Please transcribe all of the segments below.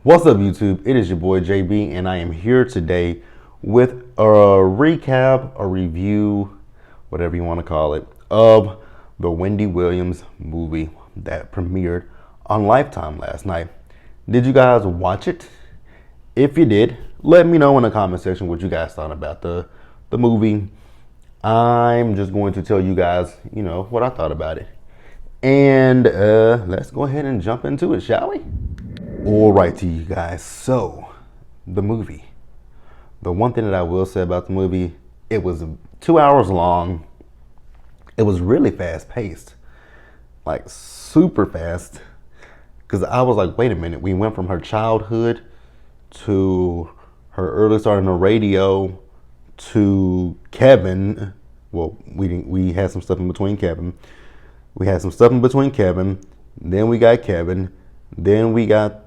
What's up, YouTube? It is your boy JB, and I am here today with a recap, a review, whatever you want to call it, of the Wendy Williams movie that premiered on Lifetime last night. Did you guys watch it? If you did, let me know in the comment section what you guys thought about the movie. I'm just going to tell you guys, what I thought about it. And let's go ahead and jump into it, shall we? All right, to you guys. So, the movie. The one thing that I will say about the movie, it was 2 hours long. It was really fast paced, like super fast. Because I was like, wait a minute. We went from her childhood to her early start on the radio to Kevin. Well, we had some stuff in between Kevin. Then we got Kevin. Then we got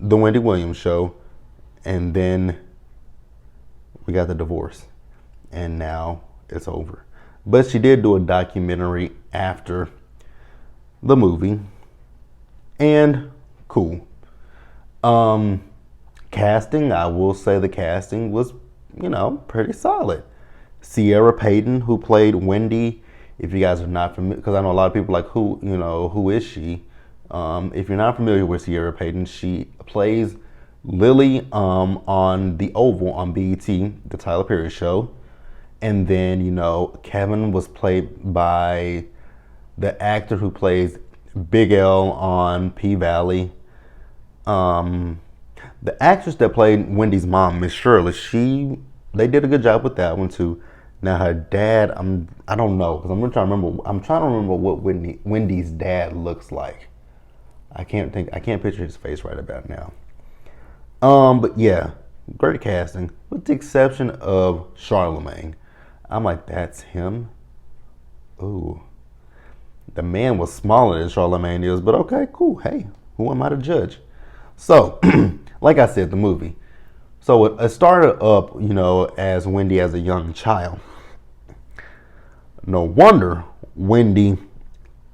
the Wendy Williams show, and then we got the divorce, and now it's over. But she did do a documentary after the movie, and cool. Casting, I will say the casting was, pretty solid. Ciara Payton, who played Wendy, if you guys are not familiar, because I know a lot of people like, who is she? If you're not familiar with Ciara Payton, she plays Lily on The Oval on BET, the Tyler Perry show. And then, Kevin was played by the actor who plays Big L on P-Valley. The actress that played Wendy's mom, Miss Shirley, they did a good job with that one too. Now her dad, I don't know, because I'm trying to remember what Wendy's dad looks like. I can't picture his face right about now. But yeah, great casting, with the exception of Charlemagne. I'm like, that's him? Ooh. The man was smaller than Charlemagne is, but okay, cool. Hey, who am I to judge? So, like I said, the movie. So it started up, as Wendy as a young child. No wonder Wendy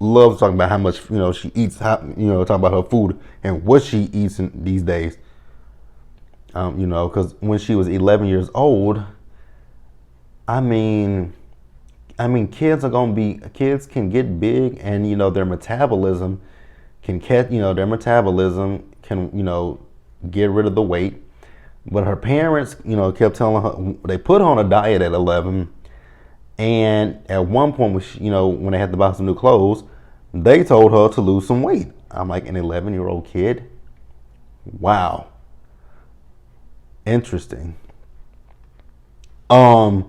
loves talking about how much she eats, talking about her food and what she eats these days. Because when she was 11 years old, kids can get big, and their metabolism can get rid of the weight. But her parents, kept telling her, they put her on a diet at 11. And at one point, when they had to buy some new clothes, they told her to lose some weight. I'm like, an 11-year-old kid? Wow. Interesting. Now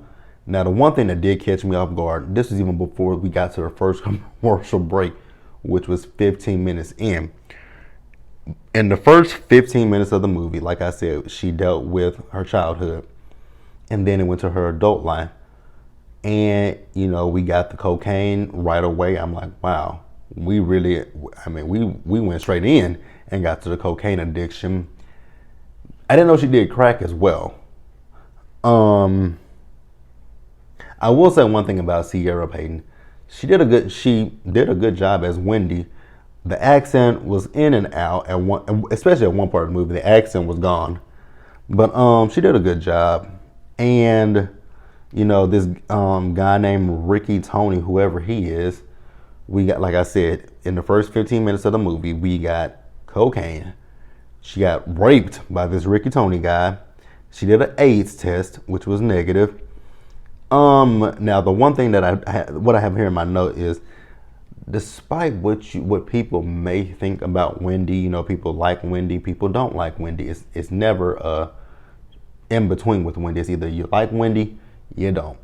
the one thing that did catch me off guard, this was even before we got to the first commercial break, which was 15 minutes in. In the first 15 minutes of the movie, like I said, she dealt with her childhood, and then it went to her adult life. And, we got the cocaine right away. I'm like, wow, we went straight in and got to the cocaine addiction. I didn't know she did crack as well. I will say one thing about Ciara Payton. She did a good job as Wendy. The accent was in and out especially at one part of the movie. The accent was gone, but she did a good job. And this guy named Ricky Tony, whoever he is, we got, like I said, in the first 15 minutes of the movie, we got cocaine. She got raped by this Ricky Tony guy. She did an AIDS test, which was negative. Now the one thing that I have here in my note is, despite what people may think about Wendy, people like Wendy, people don't like Wendy. It's never in between with Wendy. It's either you like Wendy, you don't.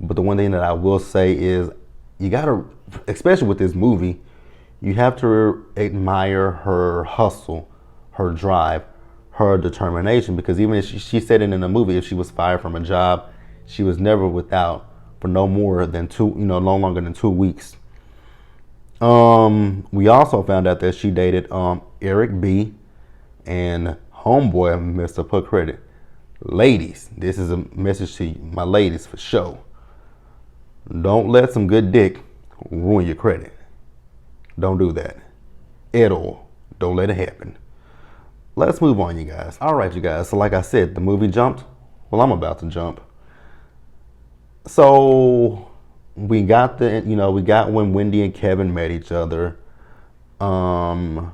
But the one thing that I will say is, you gotta, especially with this movie, you have to admire her hustle, her drive, her determination. Because even if she said it in the movie, if she was fired from a job, she was never without for no longer than 2 weeks. We also found out that she dated Eric B. and homeboy, Mr. Put Credit. Ladies, this is a message to my ladies for sure. Don't let some good dick ruin your credit. Don't do that at all. Don't let it happen. let's move on, you guys. All right, you guys. So like I said, the movie jumped. Well, I'm about to jump. So we got we got when Wendy and Kevin met each other. Her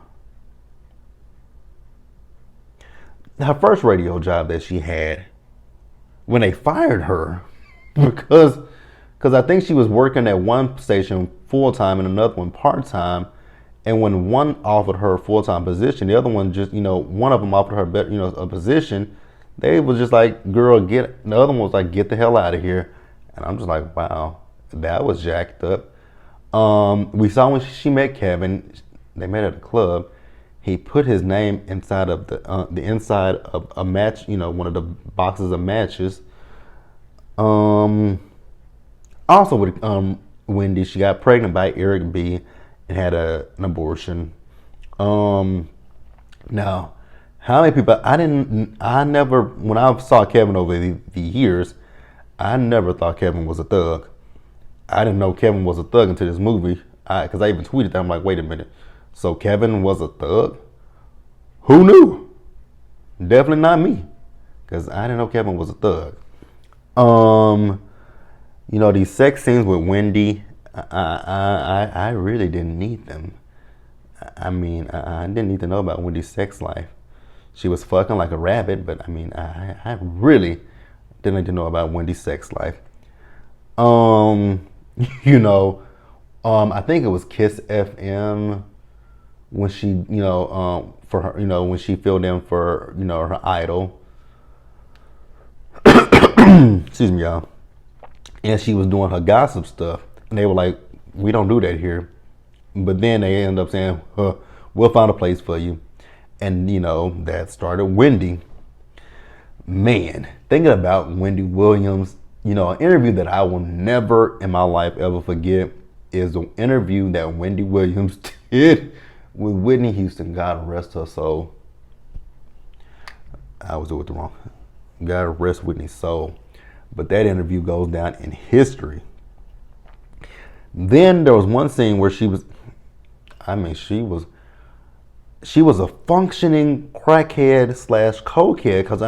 first radio job that she had, when they fired her, because I think she was working at one station full time and another one part time, and when one offered her a full time position, the other one just one of them offered her better a position. They was just like, girl, get. The other one was like, get the hell out of here. And I'm just like, wow, that was jacked up. We saw when she met Kevin, they met at a club. He put his name inside of the inside of a match, one of the boxes of matches. Also with Wendy, she got pregnant by Eric B. and had an abortion. Now, how many people? I never, when I saw Kevin over the years, I never thought Kevin was a thug. I didn't know Kevin was a thug until this movie. Because I even tweeted that. I'm like, wait a minute. So Kevin was a thug? Who knew? Definitely not me. Because I didn't know Kevin was a thug. These sex scenes with Wendy, I really didn't need them. I mean, I didn't need to know about Wendy's sex life. She was fucking like a rabbit, but I mean, I really didn't need to know about Wendy's sex life. I think it was Kiss FM when she, for her, when she filled in for, her idol. Excuse me, y'all. And she was doing her gossip stuff, and they were like, "We don't do that here." But then they ended up saying, "We'll find a place for you," and that started Wendy. Man, thinking about Wendy Williams, an interview that I will never in my life ever forget is the interview that Wendy Williams did with Whitney Houston. God rest her soul. I was doing it wrong. God rest Whitney's soul. But that interview goes down in history. Then there was one scene where she was a functioning crackhead / cokehead, because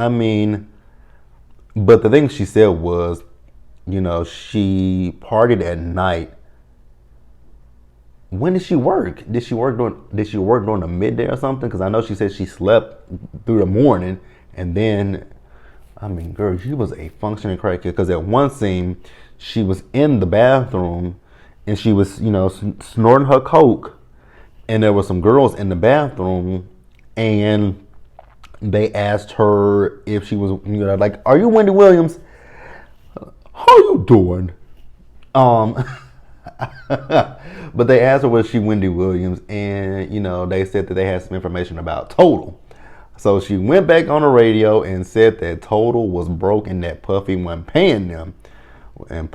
but the thing she said was, she partied at night. When did she work? Did she work during the midday or something? Because I know she said she slept through the morning, and then, girl, she was a functioning crackhead. Because at one scene, she was in the bathroom, and she was, snorting her coke, and there were some girls in the bathroom, and they asked her if she was, like, "Are you Wendy Williams? How you doing?" But they asked her, was she Wendy Williams? And, they said that they had some information about Total. So she went back on the radio and said that Total was broke and that Puffy wasn't paying them. And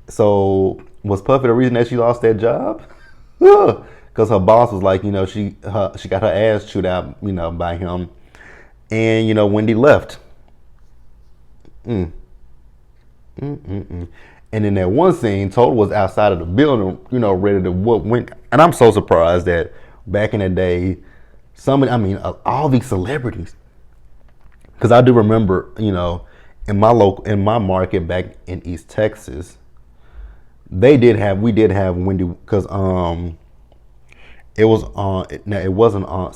so was Puffy the reason that she lost that job? Because her boss was like, she got her ass chewed out, by him. And, Wendy left. And in that one scene, Total was outside of the building, ready to whoop Wendy. And I'm so surprised that back in the day, all these celebrities. Because I do remember, in my market back in East Texas, we did have Wendy, because it was on. Now it wasn't on.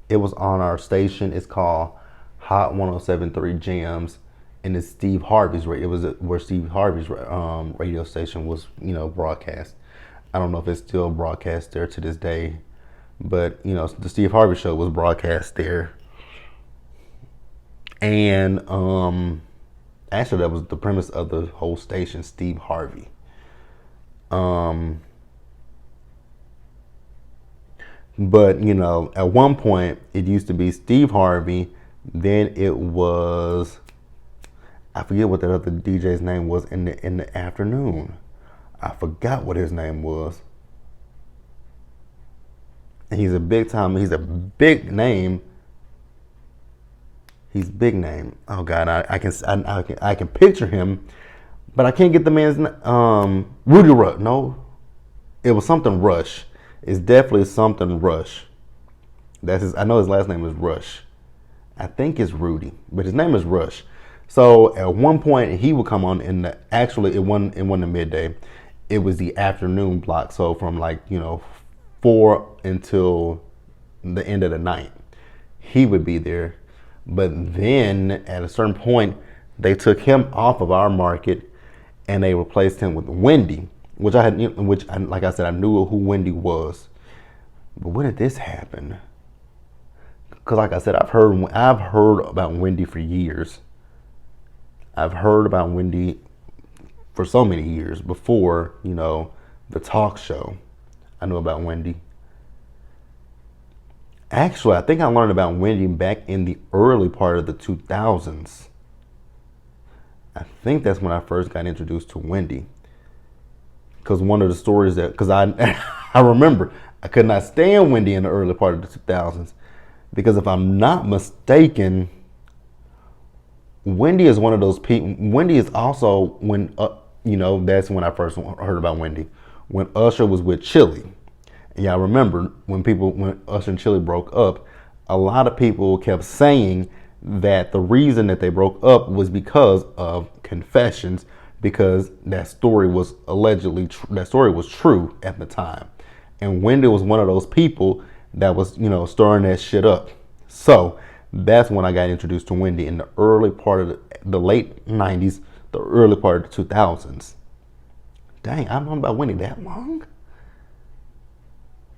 It was on our station. It's called Hot 107.3 Jams. And it's Steve Harvey's radio. It was where Steve Harvey's radio station was, broadcast. I don't know if it's still broadcast there to this day, but the Steve Harvey show was broadcast there. And actually, that was the premise of the whole station, Steve Harvey. But at one point it used to be Steve Harvey. Then it was, I forget what that other DJ's name was in the afternoon. I forgot what his name was. And he's a big name. He's big name. Oh God, I can picture him, but I can't get the man's name. Rudy Rush. No, it was something Rush. It's definitely something Rush. That's his. I know his last name is Rush. I think it's Rudy, but his name is Rush. So at one point he would come on in the actually it wasn't the midday. It was the afternoon block. So from like 4 until the end of the night, he would be there. But then at a certain point, they took him off of our market and they replaced him with Wendy, like I said, I knew who Wendy was. But when did this happen? Because like I said, I've heard about Wendy for years. I've heard about Wendy for so many years before, the talk show. I knew about Wendy. Actually, I think I learned about Wendy back in the early part of the 2000s. I think that's when I first got introduced to Wendy. Because one of the stories because I remember I could not stand Wendy in the early part of the 2000s. Because if I'm not mistaken, Wendy is one of those people. Wendy is also that's when I first heard about Wendy. When Usher was with Chili. Yeah, I remember when Usher and Chili broke up, a lot of people kept saying that the reason that they broke up was because of confessions, because that story was true at the time. And Wendy was one of those people that was, stirring that shit up. So that's when I got introduced to Wendy in the early part of the late 90s, the early part of the 2000s. Dang, I've known about Wendy that long?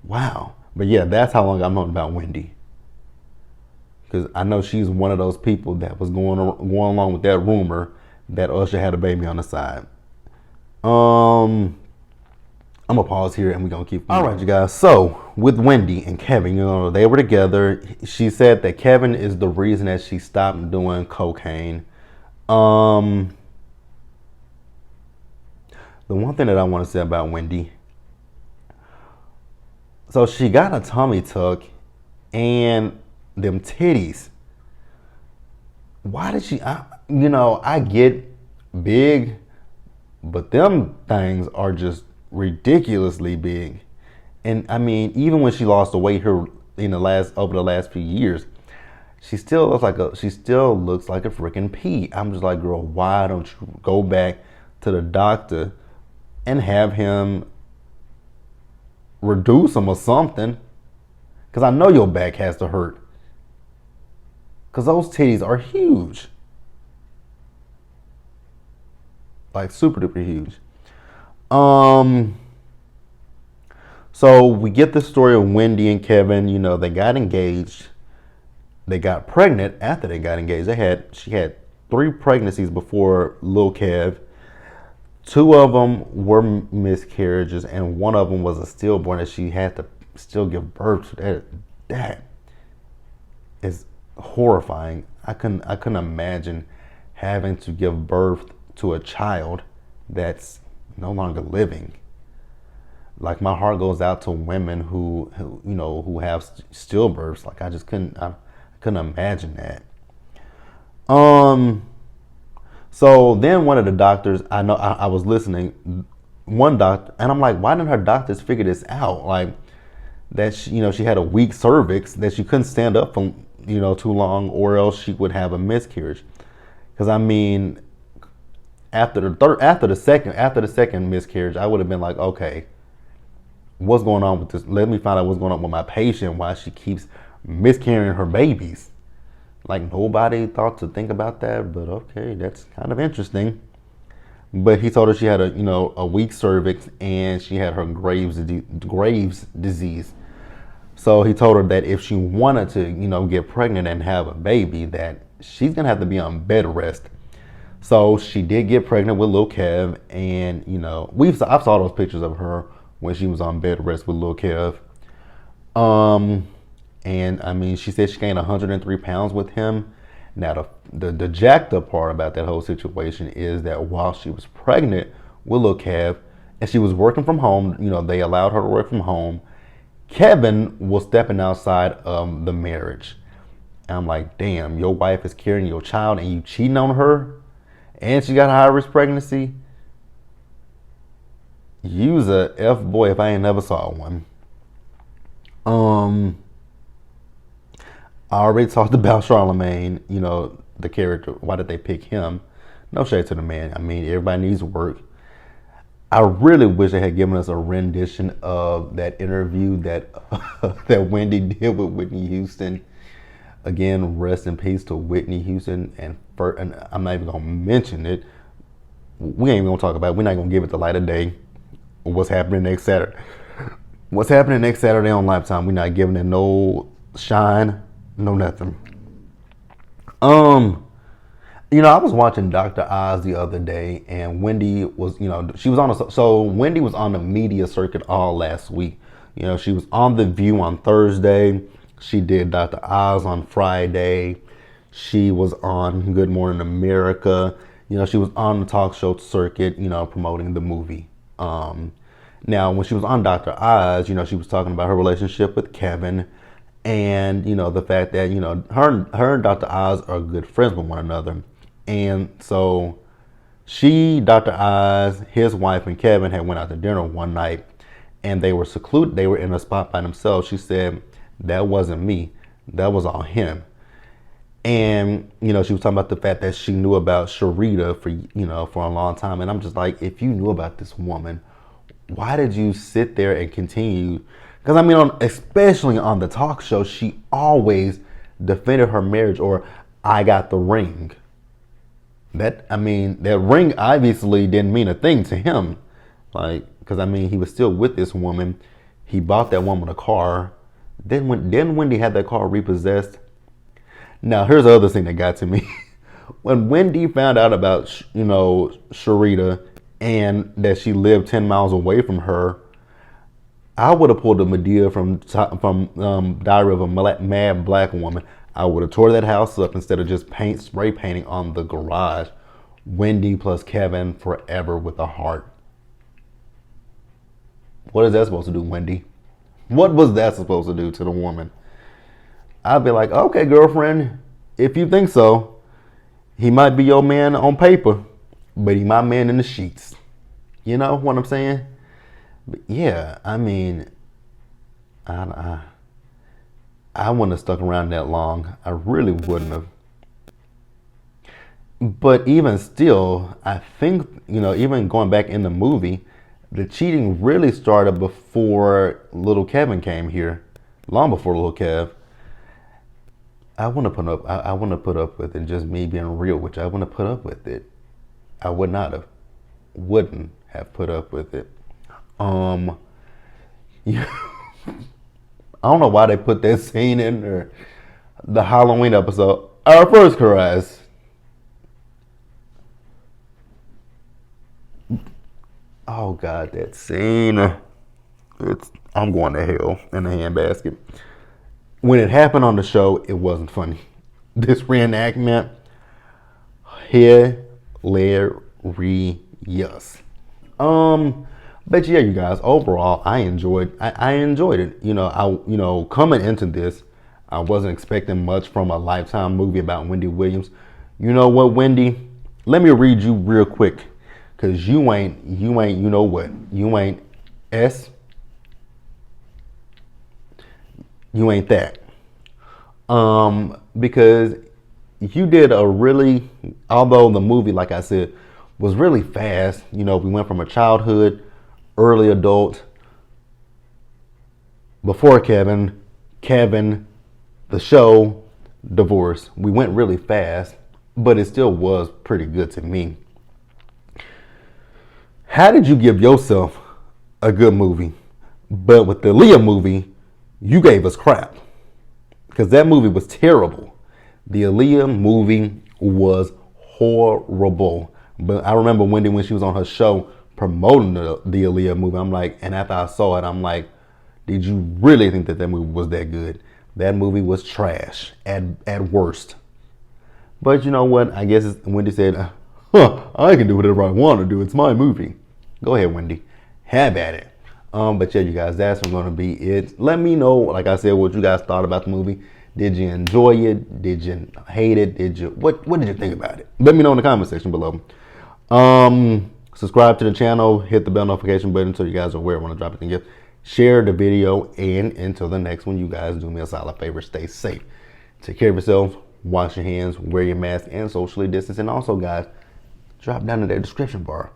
Wow. But yeah, that's how long I've known about Wendy. Because I know she's one of those people that was going along with that rumor that Usher had a baby on the side. I'm gonna pause here and we're gonna keep. All right, you guys. So with Wendy and Kevin, they were together. She said that Kevin is the reason that she stopped doing cocaine. The one thing that I want to say about Wendy. So she got a tummy tuck and them titties. Why did she? I get big, but them things are just ridiculously big. And I mean, even when she lost the weight over the last few years, she still looks like a freaking pea. I'm just like, girl, why don't you go back to the doctor and have him reduce them or something? Because I know your back has to hurt. Because those titties are huge. Like super duper huge. So we get the story of Wendy and Kevin. They got engaged. They got pregnant after they got engaged. She had 3 pregnancies before Lil Kev. 2 of them were miscarriages, and 1 of them was a stillborn that she had to still give birth to. That is horrifying. I couldn't imagine having to give birth to a child that's no longer living. Like, my heart goes out to women who have stillbirths. Like, I couldn't imagine that. So then one of the doctors, I was listening, one doctor, and I'm like, why didn't her doctors figure this out? Like, that she had a weak cervix, that she couldn't stand up for too long, or else she would have a miscarriage. Because I mean, after the second miscarriage, I would have been like, okay, what's going on with this? Let me find out what's going on with my patient, why she keeps miscarrying her babies. Like, nobody thought to think about that, but okay, that's kind of interesting. But he told her she had a weak cervix and she had her Graves disease. So he told her that if she wanted to, get pregnant and have a baby, that she's gonna have to be on bed rest. So she did get pregnant with Lil Kev, and I saw those pictures of her when she was on bed rest with Lil Kev. And I mean, she said she gained 103 pounds with him. Now, the jacked up part about that whole situation is that while she was pregnant with Lil Kev and she was working from home, they allowed her to work from home, Kevin was stepping outside of the marriage. And I'm like, damn, your wife is carrying your child and you cheating on her and she got a high risk pregnancy? You's a F boy if I ain't never saw one. I already talked about Charlemagne, you know, the character. Why did they pick him? No shade to the man. I mean, everybody needs work. I really wish they had given us a rendition of that interview that that Wendy did with Whitney Houston. Again, rest in peace to Whitney Houston. And I'm not even gonna mention it. We ain't even gonna talk about it. We're not gonna give it the light of day. What's happening next Saturday? What's happening next Saturday on Lifetime? We're not giving it no shine, no nothing. You know, I was watching Dr. Oz the other day, and Wendy was, you know, she was on. So Wendy was on the media circuit all last week. You know, she was on The View on Thursday. She did Dr. Oz on Friday. She was on Good Morning America. You know, she was on the talk show circuit, you know, promoting the movie. Now, when she was on Dr. Oz, you know, she was talking about her relationship with Kevin, and, you know, the fact that, you know, her and Dr. Oz are good friends with one another. And so Dr. Oz, his wife, and Kevin had went out to dinner one night, and they were secluded. They were in a spot by themselves. She said, that wasn't me. That was all him. And, you know, she was talking about the fact that she knew about Sharita for a long time. And I'm just like, if you knew about this woman, why did you sit there and continue? Because, I mean, especially on the talk show, she always defended her marriage, or I got the ring. That ring obviously didn't mean a thing to him. Like, because, I mean, he was still with this woman. He bought that woman a car. Then Wendy had that car repossessed. Now, here's the other thing that got to me. When Wendy found out about, you know, Sharita and that she lived 10 miles away from her, I would have pulled a Medea from Diary of a Mad Black Woman. I would have tore that house up instead of just spray painting on the garage. Wendy plus Kevin forever with a heart. What is that supposed to do, Wendy? What was that supposed to do to the woman? I'd be like, okay, girlfriend, if you think so, he might be your man on paper, but he my man in the sheets. You know what I'm saying? But yeah, I mean, I wouldn't have stuck around that long. I really wouldn't have. But even still, I think, you know, even going back in the movie, the cheating really started before little Kevin came here, long before little Kev. I wouldn't have put up with it. Just me being real, which I wouldn't have put up with it. I wouldn't have put up with it. Yeah. I don't know why they put that scene in there. The Halloween episode. Our first caress. Oh God, that scene. I'm going to hell in a handbasket. When it happened on the show, it wasn't funny. This reenactment, hilarious. But yeah, you guys, overall, I enjoyed it. You know, coming into this, I wasn't expecting much from a Lifetime movie about Wendy Williams. You know what, Wendy? Let me read you real quick, cause you ain't, you know what? You ain't you ain't that. Because you did although the movie, like I said, was really fast. You know, we went from a childhood, early adult, before Kevin, the show, divorce. We went really fast, but it still was pretty good to me. How did you give yourself a good movie, but with the Leah movie, you gave us crap? Because that movie was terrible. The Aaliyah movie was horrible. But I remember Wendy, when she was on her show promoting the Aaliyah movie, I'm like, and after I saw it, I'm like, did you really think that movie was that good? That movie was trash at worst. But you know what? I guess Wendy said, I can do whatever I want to do. It's my movie. Go ahead, Wendy. Have at it. But yeah, you guys, that's going to be it. Let me know, like I said, what you guys thought about the movie. Did you enjoy it? Did you hate it? What did you think about it? Let me know in the comment section below. Subscribe to the channel, hit the bell notification button so you guys are aware when I drop anything. Share the video, and until the next one, you guys do me a solid favor. Stay safe. Take care of yourselves. Wash your hands. Wear your mask and socially distance. And also, guys, drop down in the description bar.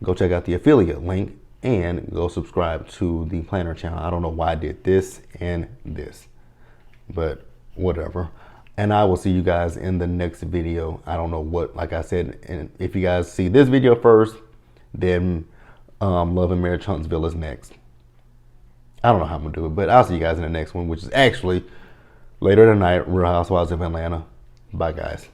Go check out the affiliate link and go subscribe to the planner channel. I don't know why I did this and this, but whatever. And I will see you guys in the next video. I don't know what, like I said, and if you guys see this video first, then Love and Marriage Huntsville is next. I don't know how I'm gonna do it, but I'll see you guys in the next one, which is actually later tonight, Real Housewives of Atlanta. Bye, guys.